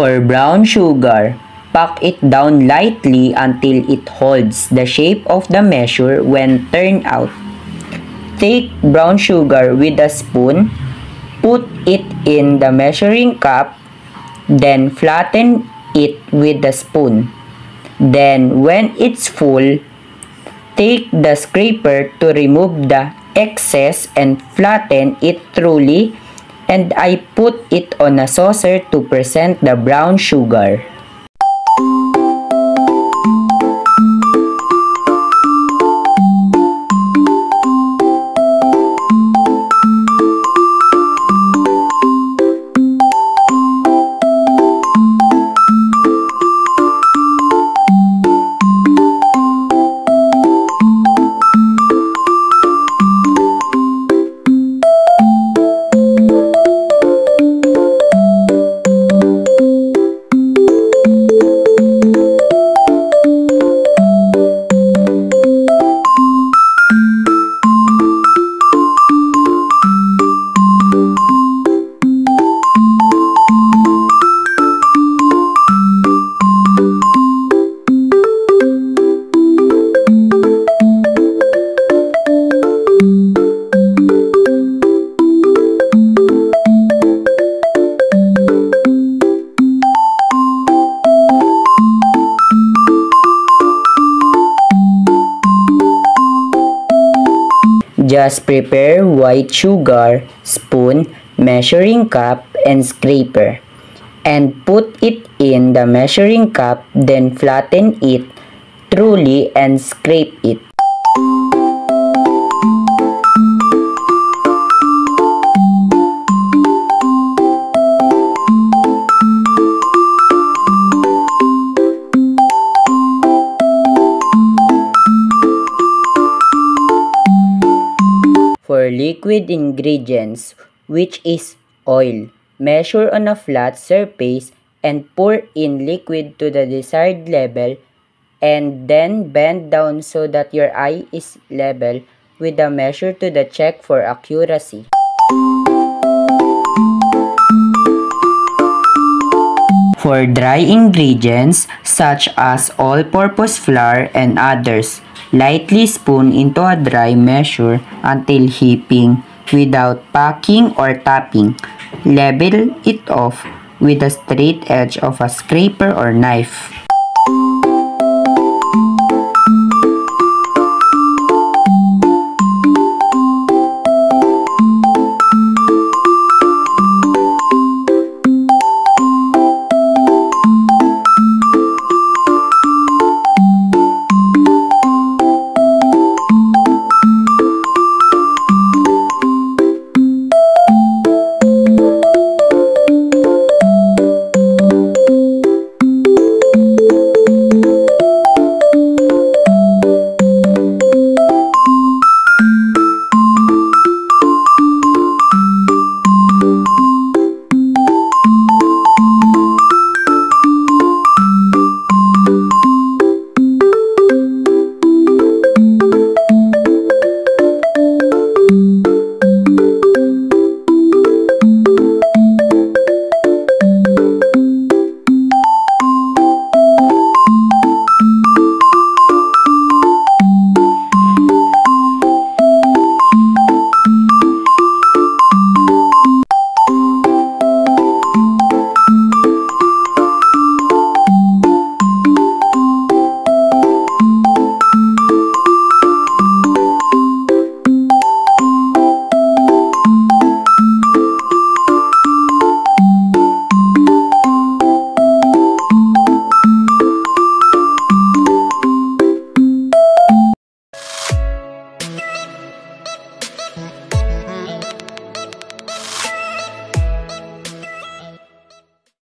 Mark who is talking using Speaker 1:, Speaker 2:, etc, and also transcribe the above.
Speaker 1: For brown sugar, pack it down lightly until it holds the shape of the measure when turned out. Take brown sugar with a spoon, put it in the measuring cup, then flatten it with the spoon. Then when it's full, take the scraper to remove the excess and flatten it thoroughly, and I put it on a saucer to present the brown sugar. Just prepare white sugar, spoon, measuring cup, and scraper, and put it in the measuring cup, then flatten it thoroughly and scrape it. For liquid ingredients, which is oil, measure on a flat surface and pour in liquid to the desired level, and then bend down so that your eye is level with the measure to the check for accuracy. For dry ingredients such as all-purpose flour and others, lightly spoon into a dry measure until heaping without packing or tapping. Level it off with the straight edge of a scraper or knife.